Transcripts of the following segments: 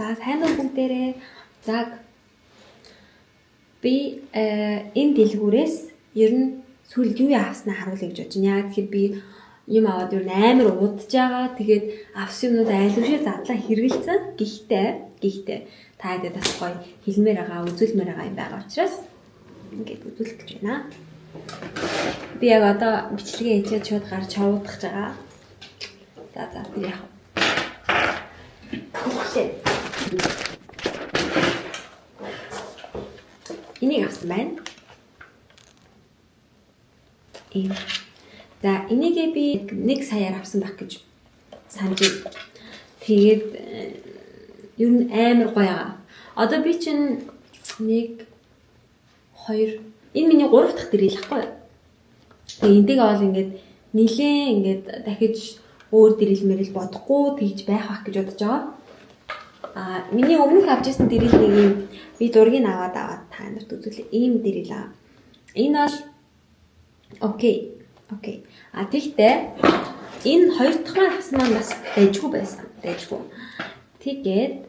За сайн уу бүгдээрээ. За би энэ дэлгүүрээс ер нь сүүлд юу авснаа харуулъя гэж бодож байна. Яг тэгэхээр би юм аваад ер нь амар удаж байгаа. Тэгээд авсан юмнууд айлгүйшээ задлаа хэрэгэлсэн. Гэхдээ та хэдэд бас гоё хэлмээр байгаа, үзүүлмээр байгаа юм байгаа учраас ингээд үзүүлэх гэж байна. Би яг одоо бичлэгээ хийгээд шууд гарч хавуудах гэж байгаа. За тэр яах вэ? Энийг авсан байна. За энийгээ би 1 саяар авсан байх гэж санаж байна. Тэгээд ер нь амар гоё байгаа. Одоо би чинь 1 2 энэ миний 3 дахь дэрэл ахгүй юу? Тэгээд энтэйгээ бол ингээд нилээн ингээд дахиж өөр дэрэл мэрэл бодохгүй тэгж байх байх гэж бодож байгаа. Миний өмнөх авч ирсэн дэрэл нэг юм би зургийг аваад та нарт үзүүлээ. Ийм дэрэл аа. Энэ бол окей. Тэгтээ энэ хоёр дахь маань авсан маань бас дайжгүй байсан. Тэгээд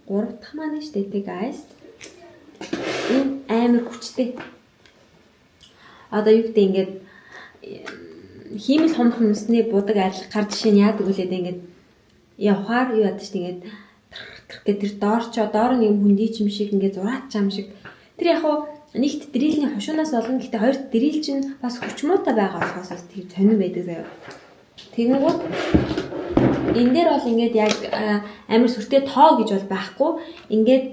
3 дахь маань шүү дээ guys. Энэ амар хүчтэй. Одоо юу гэдэг ингээд хиймэл хомхносны будаг арилах гар жишээ нь яадаг үлээд ингээд явахаар юу яадаг чинь ингээд гэдэг тэр door нь юм хүндийч юм шиг ингээд зураач юм шиг. Тэр яг хуу нэгт дрилний хошуунаас болно. Гэхдээ хоёр дрил чинь бас хүчмуутай байгаа болохоос тийм сонир байдаг заяа. Тэгэнгүүт энэ дээр бол ингээд яг амар сүртэй тоо гэж бол байхгүй. Ингээд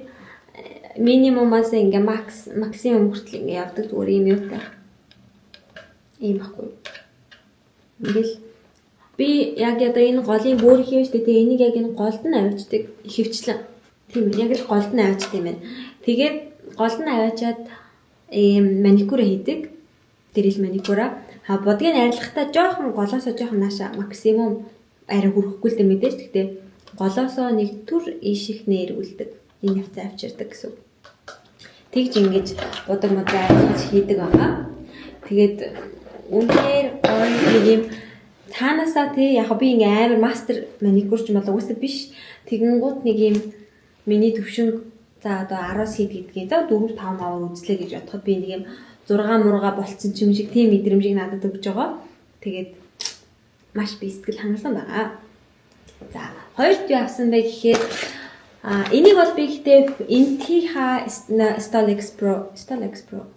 минимумаас ингээд максимум хүртэл ингээд явдаг зүгээр юм юу та. Ийм байхгүй. Ингээл би яг одоо энэ голын бүр хийвч тэгээ энийг яг энэ голд нь авчдаг ихэвчлэн. Тийм яг л голд нь авчдаг юм байна. Тэгээд голд нь аваачаад маникюр хийдэг. Дэрэл маникюра. Бодгийг арилгахтаа жоохон голоосоо жоохон нааша максимум арай хүрэхгүй л дээ мэдээж. Гэхдээ голоосоо нэг түр ийших нэрүүлдэг. Энэ явцаа авчирдаг гэсэн. Тэгж ингэж будаг модаа арилгаж хийдэг байгаа. Тэгээд үнээр гоё юм цаанаасаа тий яг би ингээ амар мастер маникюрч юм болоо үстэй биш. Тэгэнгუთ нэг юм миний төвшинг за одоо 10-аас хэд гэдгийг за 4 5 аваар үзлээ гэж бодоход би нэг юм 6 мурга болцсон ч юм шиг тийм мэдрэмжийг надад өгж байгаа. Тэгээд маш би сэтгэл хангалуун байгаа. За хоёрт юу авсан бэ гэхээр энийг бол би гэхдээ Intiha Instalex Pro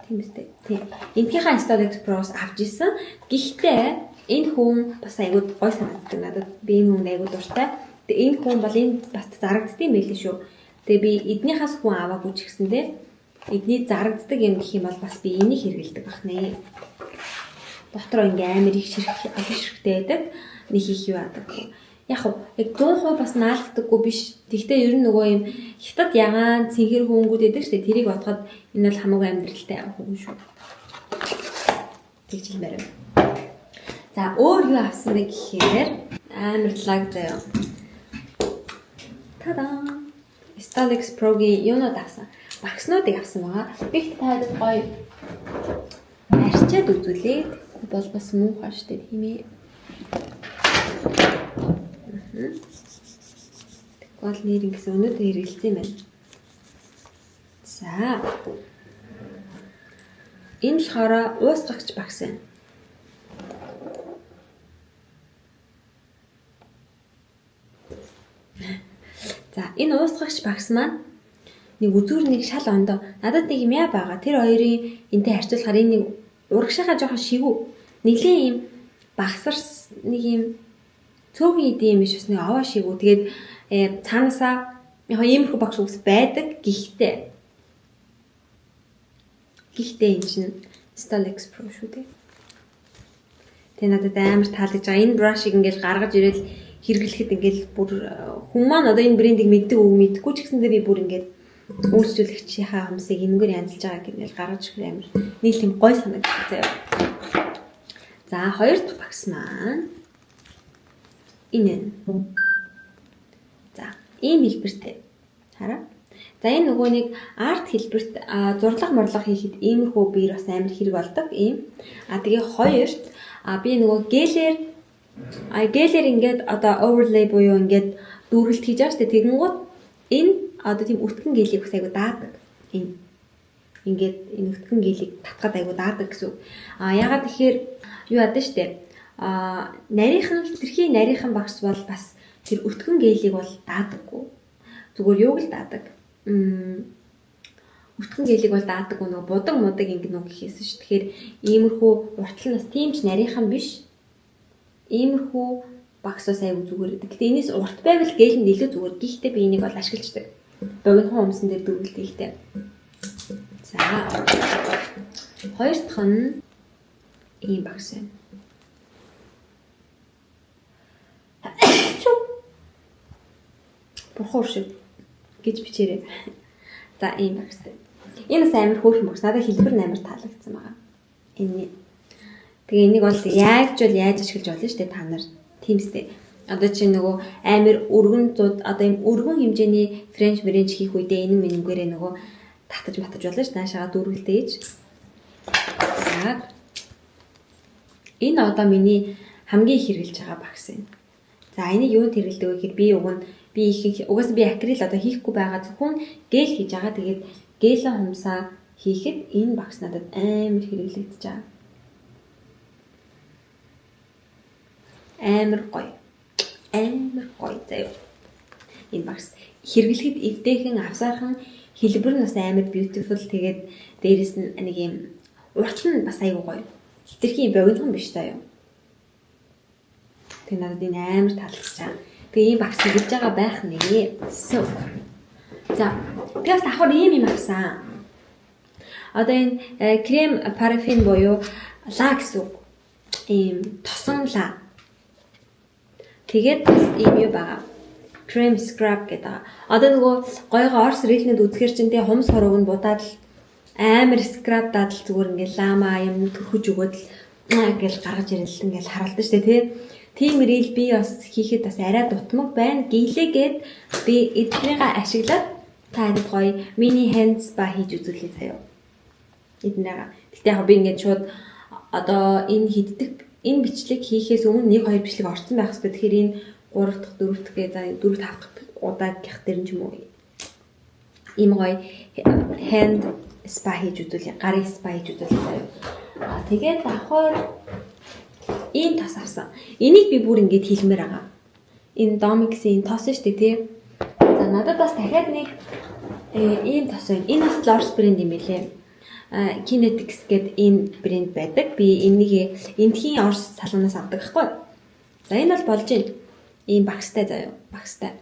тийм үстэй. Тийм. Intiha Instalex Pro-с авч ирсэн. Гэхдээ энэ хүн бас айгуу гой санагддаг надад. Би энэ хүн айгуу дуртай. Тэгээ энэ хүн бол энэ бас зарагддсан байл шүү. Тэгээ би эднийхээс хүн аваагүй ч гэсэндээ эдний зарагддаг юм гэх юм бол бас би энийг хэрэгэлдэг байх нэ. Дотроо ингээ амар их ширхтэй байдаг. Нэг их юу яадаг. Яг 100% бас наалддаггүй биш. Тэгтээ ер нь нөгөө юм хятад ягаан цэнхэр хөнгүүд байдаг шүү дээ. Тэрийг бодоход энэ бол хамаагүй амьдралтай хүн шүү. Тэгж хэлмээр байна. За өөр юу авсан бэ гэхээр амар лаг заяа. Та-даа. Instalex Pro-гийн юунууд авсан. Багснуудыг авсан байгаа. Бигт таад гоё арчаад үзүүлээ. Бол бас муухай штэ тийм ээ. Тэгвэл нэр ингэсэн өнөөдөр хэрэгэлсэн юм байна. За. Энэ болохоор уусгагч багс байна. За энэ уусгагч багс маань нэг үзүүр нэг шал ондоо надад нэг юм яа байгаа. Тэр хоёрын энтэй харьцуулахаар энэ нэг урагшаахаа жоохон шигүү. Нилийн юм багсарс нэг юм цөөхөн идэм юм биш бас нэг аваа шигүү. Тэгээд цаанаасаа яг иймэрхүү багш үс байдаг. Гэхдээ энэ чинь Instalex Pro шүү дээ. Тэгээ надад амар таалагдж байгаа. Энэ brush-ыг ингээл гаргаж ирэл хэрэглэхэд ингээл бүр хүн маань одоо энэ брендийг мэддэг үг мэдгүй ч гэсэндээ би бүр ингээд үйлчлүүлэгчийнхаа хүмүүсийг энэгээр янзлж байгааг ингээл гаргаж ирэх амар нийл тийм гой санагддаг заяа. За хоёр дахь багс маань энэ. За ийм хэлбэртэй. Хараа. За энэ нөгөө нэг арт хэлбэрт зурлага хийхэд иймэрхүү биер бас амар хэрэг болдог ийм. Тэгээ хоёрт би нөгөө гелээр ингээд одоо overlay буюу ингээд дүүрэлт хийж байгаа шүү дээ. Тэгэнгუთ Энэ одоо тийм өтгөн гэлийг бас айгу даадаг. Ингээд энэ өтгөн гэлийг татхад айгу даадаг гэсэн. Ягаад тэгэхээр юу яадаг штэ. Хитрхи нарийнхан багш бол бас тэр өтгөн гэлийг бол даадаггүй. Зүгээр юуг л даадаг. Өтгөн гэлийг бол даадаггүй нөгөө будаг мудаг ингэ нүг хийсэн ш. Тэгэхээр иймэрхүү уртлал нас тийм ч нарийнхан биш. Иймэрхүү багсаас аягүй зүгээр. Гэхдээ энэс урт байвал гээл нь илүү зүгээр. Гэхдээ би энийг бол ашигладаг. Богинохон өмсөн дээр дөрвөлтэй ихтэй. За. Хоёр дахь нь ийм багс байна. Бурхан шиг гэж бичээрэй. За ийм багс. Энэ бас амар хөөрхөн багс. Надад хэлбэр амар таалагдсан байгаа. Энэ. Тэгээ энийг бол яаж ашиглаж болно шүү дээ та нар. Тийм үстэй. Одоо чи нөгөө амар өргөн зууд одоо ийм өргөн хэмжээний френч хийх үедээ энэ мэнгээрээ нөгөө татаж болно шүү. Наашаага дүүргэлтэй ээж. За. Энэ одоо миний хамгийн их хэрэгжилж байгаа багс юм. За энийг юунд хэрэгэлдэг вэ гэхээр угаасаа би акрил одоо хийхгүй байгаа зөвхөн гэл хийж байгаа. Тэгээд гэлэн хумсаа хийхэд энэ багс надад амар хэрэглэгдэж байгаа. Амар гоё заяа. Энэ багс хэрэглэхэд эвдээхэн авсаархан хэлбэр нь бас амар beautiful. Тэгээд дээрэс нь нэг юм урт нь бас айгүй гоё. Хитрхи богинохон биш заяа. Тэгээд надад энэ амар таалагдж байгаа. Тэгээ ийм багс хэрэгж байгаа байх нэ. За тэгээс давхар ийм авсан. Одоо энэ крем парафин буюу ла гэсэн үг. Ийм тосон ла. Тэгээд ийм юу байгаа. Cream scrub гэдэг. Одоо нөгөө гойгоо орс рейтнэд үзэхэр чинь тэ хумс хорог нь будаад амар scrub даад л зүгээр ингээл лама юм төрхөж өгөөд л гэл гаргаж ирэл ингээл харалдан штэ тий. Тийм рил би бас хийхэд бас арай дутмаг байна. Гэлээгээд би эднийгээ ашиглаад та хэд гоё мини hands spa хийж үзүүлээ заяа. Эднийгээ. Гэтэ яг би ингээд шууд одоо энэ бичлэг хийхээс өмнө 1-2 бичлэг орсон байх хэрэгтэй. Тэгэхээр энэ 3 дахь 4 дахь гээ за 4 5 дахь удаа гэх дээр нь ч юм уу. Ийм гоё hand spa хийж үзүүлээ. Гарын spa хийж үзүүлээ заяа. Тэгээд давхар ийм тос авсан. Энийг би бүр ингэж хэлмээр байгаа. Энэ Domix-ийн тос шүү дээ тий. За надад бас дахиад нэг ийм тос байна. Энэ бас L'Oreal брэнд юм билээ. Kinetics гэдэг энэ брэнд байдаг. Би энийг эндхийн Орос салонаас авдаг байхгүй. За энэ бол болж байна. Ийм багстай заяа. Багстай.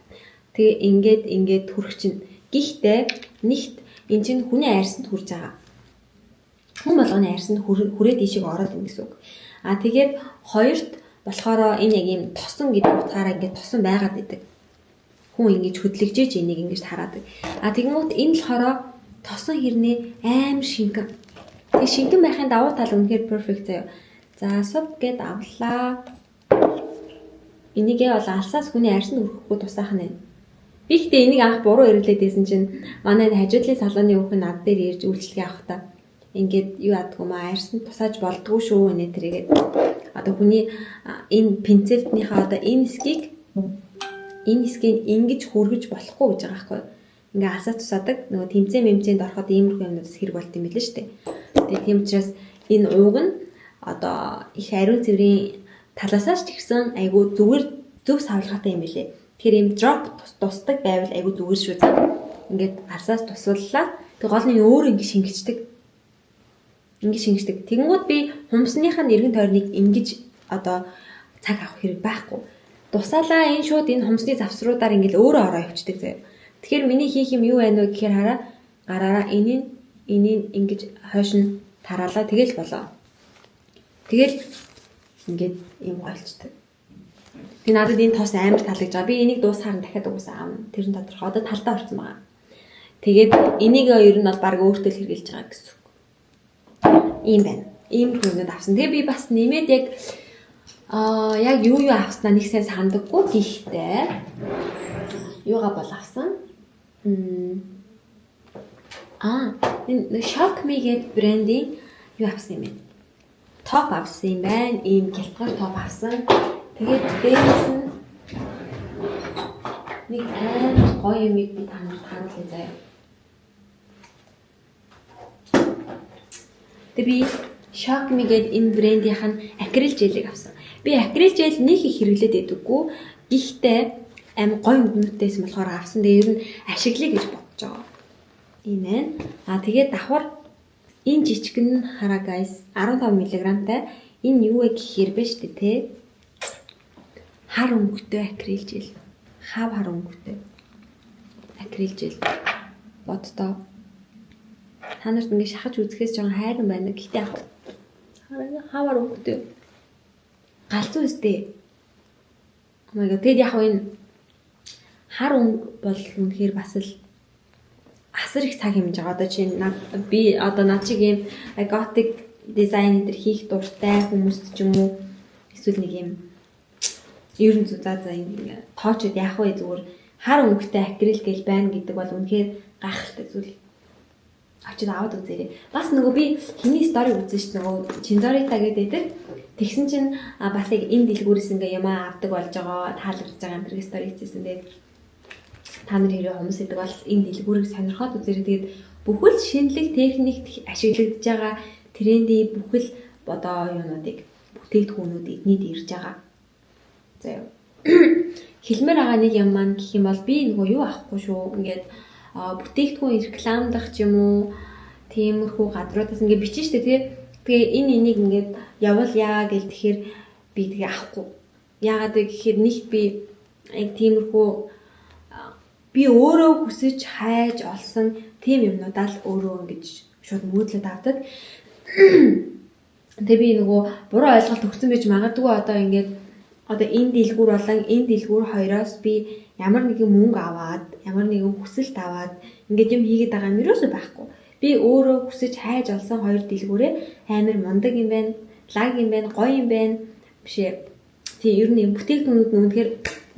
Тэгээ ингээд хүрэх чинь. Гэхдээ нэгт эн чинь хүний айрсанд хүрж байгаа. Хүн болгоны айрсанд хүрээд ишиг ороод ин гэсэн үг. Тэгээд хоёрт болохоор энэ яг ийм тосон гэдэг утгаараа ингээд тосон байгаад идэг. Хүн ингэж хөдлөгжөөж энийг ингэж хараадаг. Тэгэнгүүт энэ болохоор тосон хэрнээ аим шингэн. Тэг шингэн байхын давуу тал үнэхээр perfect заяа. За суп гэд авлаа. Энийгээ бол алсаас хүний арьсанд хүрэхгүй тусаах нь. Би ихтэй энийг анх буруу эргэлээд байсан чинь манай хажуудлын салууны хүүхэн над дээр ирж үйлчлэгээ авахдаа ингээд юу яадгүй маа арьсанд тусааж болдгоо шүү нэ тэргээд. Одоо хүний энэ пинцетнийхаа одоо энэ хэсгийг ингэж хүргэж болохгүй гэж байгаа байхгүй. Ингээ алсаа тусаадаг нөгөө тэмцээнд ороход иймэрхүү юмнуудаас хэрэг болт юм билээ шүү дээ. Тэгээ тийм учраас энэ ууг нь одоо их ариун цэврийн талаасаач ч гэсэн айгүй зүгээр зөв савлгаатай юм билээ. Тэгэхээр ийм drop тусдаг байвал айгүй зүгээр шүү дээ. Ингээд алсаас тусваллаа. Тэг гол нь өөр ингэ шингэждэг. Тэгэнгүүт би хумсныхаа нэргэн тойрныг ингэж одоо цаг авах хэрэг байхгүй. Тусаалаа энэ шууд энэ хумсны завсруудаар ингээл өөрөө ороо явчихдаг заяа. Тэгэхээр миний хийх юм юу байна вэ гэхээр хараа гараараа энийг ингэж хойш нь тараалаа тэгэл болоо. Тэгэл ингээд юм гойлцдаг. Тэг надад энэ тоос амар таалагдж байгаа. Би энийг дуусахаар дахиад угаасаа аавна. Тэр нь тодорхой. Одоо талдаа орсон байгаа. Тэгээд энийг ер нь бол баг өөртөө л хэрглэж байгаа гэсэн үг. Ийм байна. Ийм хүмүүд авсан. Тэгээ би бас нэмээд яг юу авснаа нэг сайн сандаггүй гэхдээ юугаа бол авсан. Энэ Shock Me гэдэг брендийн юу авсан юм бэ? Топ авсан юм байна. Ийм гялтгар топ авсан. Тэгээд дээрээс нь Нэг амар гоё юмыг би танарт харуулъя заяа. Тэгээ би Shop.me гээд энэ брендийнх нь акрил желийг авсан. Би акрил жел нэг их хэрэглээд байдаггүй. Гэхдээ амар гоё өнгөнөттэйс болохоор авсан. Тэгээ ер нь ашиглая гэж бодож байгаа. Энэ аа тэгээд давхар энэ жижигэн нь хараа guys 15 мг-тай. Энэ юу вэ гэхээр бэ штэ те. Хар өнгөтэй акрил жел. Хав хар өнгөтэй акрил жел. Боддоо. Та нарт ингэ шахаж үзэхээс жоохон хайран байна. Гэхдээ хавар өнгөтэй. Галзуу өстэй. Oh my god. Тэгэд яг энэ хар өнгө бол үнэхээр бас л асар их цаг хэмжиж байгаа. Одоо чинь би одоо над чиг юм готик дизайн энэ хийх дуртай хүмүүст ч юм уу эсвэл нэг юм ер нь за ингэ тоочод яах вэ зүгээр хар өнгөтэй акрил гэл байна гэдэг бол үнэхээр гайхалтай зүйл. Очиж аваад үзээрэй. Бас нөгөө би хиний стори үзсэн шүү дээ. Нөгөө Чинзорита гэдэг. Тэгсэн чинь бас яг энэ дэлгүүрээс ингээ юм авдаг болж байгаа, таалагдж байгаа амтриг стори хийсэн. Тэгээд та нар хэрэг хүмүүс идэг бол энэ дэлгүүрийг сонирхоод үзээрэй. Тэгээд бүхэл шинэлэг техникт ашиглагдж байгаа тренди бүхэл одоо юунуудыг бүтээгдэхүүнүүд эднийд ирж байгаа. За юу. Хэлмээр байгаа нэг юм маань гэх юм бол би нөгөө юу авахгүй шүү. Ингээд бүтээгдэхүүн рекламдах ч юм уу тиймэрхүү гадруудаас ингээ бичэн штэ тэгээ энэ энийг ингээд явуулъя гэл тэгэхээр би тэгээ авахгүй. Яагаад вэ гэхээр нэг би яг тиймэрхүү би өөрөө хүсэж хайж олсон тийм юмнуудаа л өөрөө ингэж шууд мөөдлөд авдаг. Тэгээ би нөгөө буруу ойлголт өгсөн байж магадгүй одоо ингээд одоо энэ дэлгүүр болон энэ дэлгүүр хоёроос би ямар нэгэн мөнгө аваад, ямар нэгэн хүсэлт аваад ингээд юм хийгээд байгаа юм ерөөсөө байхгүй. Би өөрөө хүсэж хайж олсон хоёр дэлгүүрээ амар мундаг юм байна, лаг юм байна, гоё юм байна. Бишээ. Тийм ер нь бүтээгдэхүүнүүд нь үнэхээр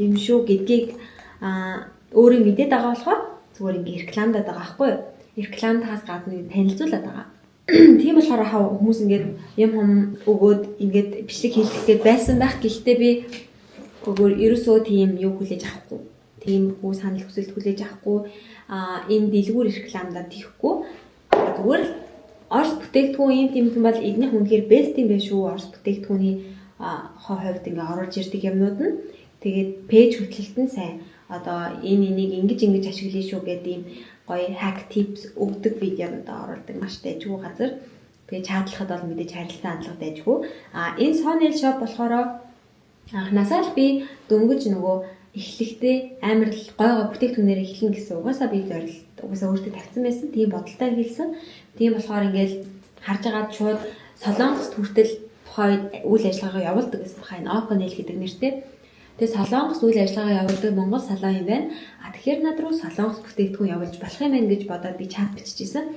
юм шүү гэдгийг өөрөө мэдээд байгаа болохоор зүгээр ингээд рекламдаад байгаа байхгүй юу? Рекламдахаас гадна танилцуулаад байгаа. Тийм болохоор хүмүүс ингээд юм өгөөд ингээд бичлэг хийлгэх гээд байсан байх. Гэхдээ би өгөөр ерөөсөө тийм юу хүлээж авахгүй. Тийм хүү санал хүсэлт хүлээж авахгүй. Энэ дэлгүүр рекламдаад тийхгүй. Зүгээр л Орос бүтээгдэхүүн юм тийм бол эднийх үнэхээр бест юм байна шүү. Орос бүтээгдэхүүний хувьд ингээд оруулж ирдэг юмнууд нь. Тэгээд пэйж хөтлөлт нь сайн. Одоо энэ энийг ингэж ашиглая шүү гэдэг ийм гоё hack tips өгдөг видеонууд оруулдаг маш дайггүй газар. Тэгээ чаатлахад бол мэдээж харилцан хандлага дайггүй. Энэ Sony shop болохоор анхнаасаа л би дөнгөж нөгөө эхлэхдээ амар л гойгоо бүтээгдэхүүнээр эхлэн гэсэн угаасаа би зорилт угаасаа өөртөө тавьсан байсан. Тийм бодолтой хэлсэн. Тийм болохоор ингээл харж агаад шууд Солонгост хүртэл тухайн үйл ажиллагаагаа явуулдаг гэсэн баха энэ Oconel гэдэг нэртэй. Тэгээ Солонгос үйл ажиллагаа явуулдаг Монгол салон юм байна. Тэгэхээр над руу Солонгос бүтээгдэхүүн явуулж болох юм байна гэж бодоод би чат биччихсэн.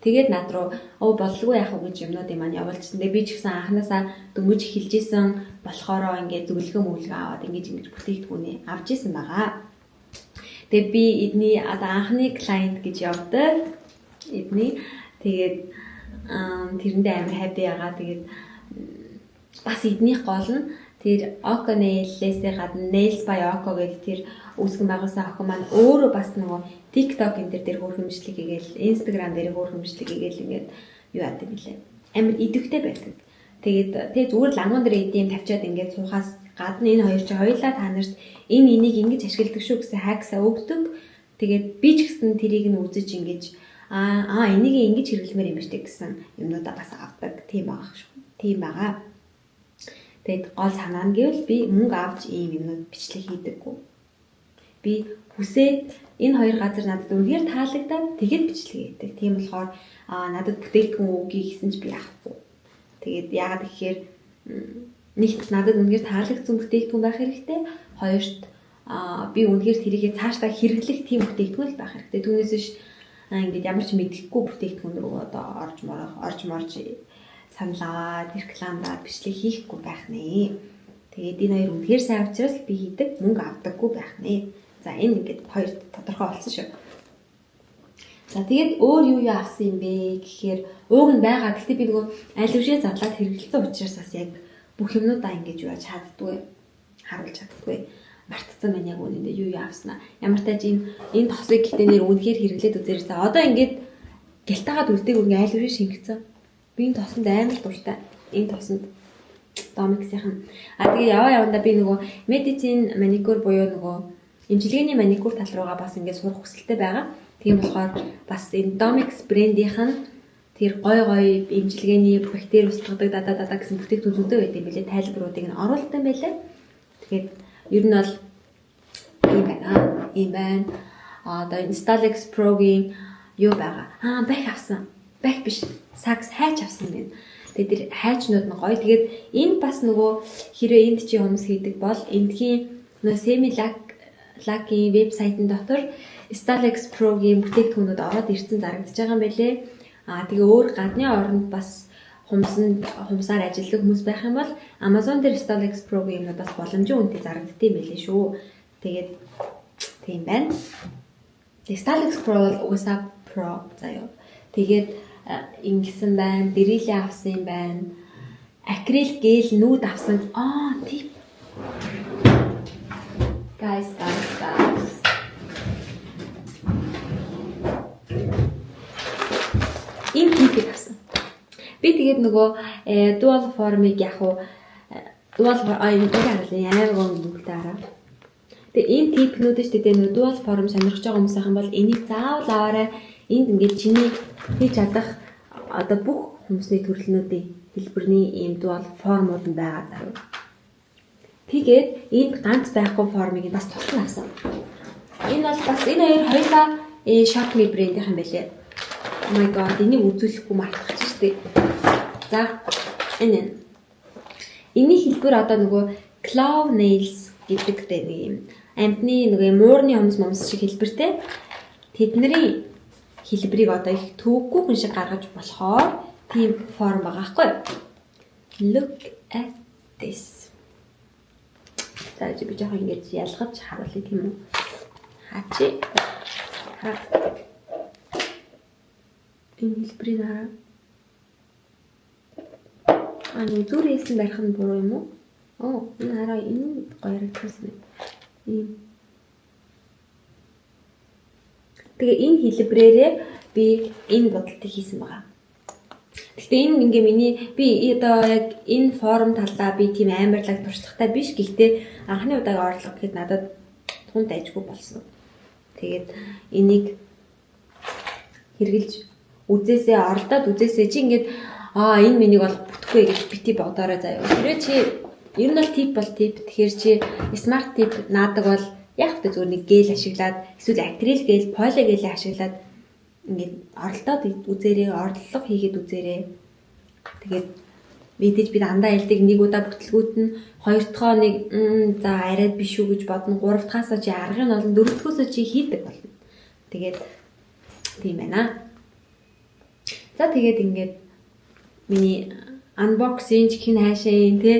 Тэгээд над руу боллгүй яах вэ гэж юмнуудыг маань явуулчихсан. Тэгээ би ч гэсэн анханасаа дөнгөж эхэлжсэн болохоороо ингээд зөвлөгөө мөглөгөө аваад ингэж бүтээгдэхүүнээ авч исэн байгаа. Тэгээ би эдний одоо анхны клиент гэж явдаг. Эдний тэгээд тэрэндээ амар хайп яагаа тэгээд бас эднийх гол нь тэр Oconel-ээс гадна Nails by Oco гэдэг тэр үүсгэн байгуулсан охин маань өөрөө бас нөгөө TikTok энэ дээр хөөрхөн хэмжлэг хийгээл Instagram дээр хөөрхөн хэмжлэг хийгээл ингээд юу яадаг билээ. Амар идэвхтэй байдаг. Тэгээд тэг зүгээр л ангуун дээр эдийн тавьчаад ингээд суухаас гадна энэ хоёр чи хоёулаа та нарт энэ энийг ингэж ашигладаг шүү гэсэн хаксаа өгдөг. Тэгээд би ч гэсэн тэрийг нь үзэж ингэж энийг ингэж хэрэглэмээр юм байна гэсэн юмнуудаа бас авдаг. Тийм байгаа шүү. Тийм байгаа. Тэгэд гол санаа нь гэвэл би мөнгө авч ийм юмнууд бичлэг хийдэггүй. Би хүсээд энэ хоёр газар надад үнээр таалагдаад тэгэд бичлэг хийдэг. Тийм болохоор надад бүтээгдэхүүн өгье гэсэн чи би авахгүй. Тэгээд яагаад гэхээр нэгт надад үнээр таалагдсан бүтээгдэхүүн байх хэрэгтэй. Хоёрт би үнээр тэрийгээ цаашдаа хэрэглэх тийм бүтээгдэхүүн л байх хэрэгтэй. Түүнээс биш ингээд ямар ч мэдэхгүй бүтээгдэхүүн рүү одоо орж морж саналаад рекламдаад бичлэг хийхгүй байх нэ. Тэгээд энэ хоёр үнэхээр сайн учраас би хийдэг, мөнгө авдаггүй байх нэ. За энэ ингээд хоёр тодорхой болсон шүү. За тэгээд өөр юу авсан юм бэ гэхээр ууг нь байгаа. Гэхдээ би нөгөө алившээ задлаад хэрэглэсэн учраас бас яг бүх юмнуудаа ингэж юу чаддгүй, харуулж чаддгүй. мартцсан байна яг үнэндээ юу авснаа. Ямар тач энэ тосыг гэхдээ нэр үнэхээр хэрэглээд үзээрсэн. Одоо ингээд гялтаагаад үлдээг ингээ айл үрээ шингэцэн. Би энэ тосонд амар дуртай. Энэ тосонд Domix-ийн. Тэгээ явандаа би нөгөө медицин маникюр буюу нөгөө эмчилгээний маникюр тал руугаа бас ингээд сурах хүсэлтэй байгаа. Тийм болохоор бас энэ Domix брэндийнх нь тэр гой эмчилгээний бактери устгадаг дада гэсэн бүтээгдэхүүн зүйтэй байдаг юм билээ. Тайлбаруудыг нь оруулсан байлээ. Тэгээд ер нь бол ийм байна. Одоо Instalex Pro-гийн юу байгаа? Бах авсан. Бах биш. Сакс хайч авсан юм. Тэгээд тэр хайчнууд нь гоё. Тэгээд энд бас нөгөө хэрэг энд чи хүмүүс хийдэг бол эндхийн нөгөө Semi-Lucky вебсайтын дотор Instalex Pro-гийн бүтээгдэхүүнүүд ороод ирсэн зарагдаж байгаа юм байлээ. Тэгээ өөр гадны оронд бас хумсаар ажилладаг хүмүүс байх юм бол Amazon дээр Instalex Pro-гийн юмнууд бас боломжийн үнэтэй зарагддаг юм байлээ шүү. Тэгээд тийм байна. Instalex Pro бол угаасаа Pro заяа. Тэгээд ингэсэн байна. Дэрилээ авсан юм байна. Акрил гэл нүүд авсан. Тийм. Guys. Ийм типийг авсан. Би тэгээд нөгөө dual form-ыг яг уу dual энэ амар гоо нүгтэй хараа. Тэгээ энэ типнүүд ч гэдэг нөгөө dual form сонирхож байгаа хүмүүс ахын бол энийг заавал аваарай. Энд ингээд чиний хийж чадах одоо бүх хүмүүсийн төрөлнүүдийн хэлбэрний ийм dual form-ууд нь байгаа даа. Тэгээд энд ганц байхгүй формыг бас тусган авсан. Энэ бол бас энэ хоёулаа Shopee брэндийнх юм байлээ. Oh my god, энийг үзүүлэхгүй мартах ч штеп. За энэ. Эний хэлбэр одоо нөгөө claw nails гэдэг нэг юм амтны нөгөө муурны хүмүүс шиг хэлбэртэй. Тэдний хэлбэрийг одоо их төвөггүй хүн шиг гаргаж болохоор тийм форм байгаа байхгүй юу? Look at this. За би жоохон ингэж ялгаж харуулъя тийм үү? Хачи. Энэ хэлбэрийг хараа. Зүрээсэн барих нь буруу юм уу? Энэ хараа энэ гоё харагдсан юм. Ийм. Тэгээ энэ хэлбэрээрээ би энэ бодолтыг хийсэн байгаа. Гэхдээ энэ ингээ би одоо яг энэ форум талдаа би тийм амарлаг туршлагатай биш. Гэхдээ анхны удааг орлого гэхэд надад тун дайжгүй болсон. Тэгээд энийг хэрэгжилж үзээсээ оролдоод үзээсээ чи ингээд энэ миний бол бүтэхгүй гэж бити бодоорой заяа. Тэрээ чи ер нь бол тип бол тип. Тэгэхээр чи смарт тип наадаг бол яг та зүгээр нэг гээл ашиглаад эсвэл акрил гээл, поле гээл ашиглаад ингээд оролдоод үзээрээ, орлого хийгээд үзээрээ. Тэгээд мэдээж би дандаа ялдаг нэг удаа бүтлгүүт нь хоёр дахь нэг за арайд биш үү гэж бодно. Гурав дахьаасаа чи аргыг нь олон дөрөв дөхөөсөө чи хийдэг болно. Тэгээд тийм байна. За тэгээд ингээд миний unboxing хэн хаашаа те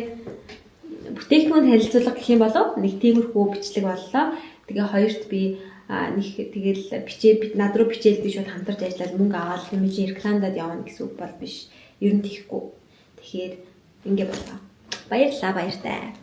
бүтээгдэхүүн танилцуулга гэх юм болов нэг тиймэрхүү бичлэг боллоо. Тэгээ хоёрт би нэг тэгэл бид над руу бичээл би шууд хамтарч ажиллаад мөнгө аваад хэмжээ рекламадад явна гэсэн үг бол биш. Ер нь тийхгүй. Тэгэхээр ингэ болоо. Баярлалаа баяртай.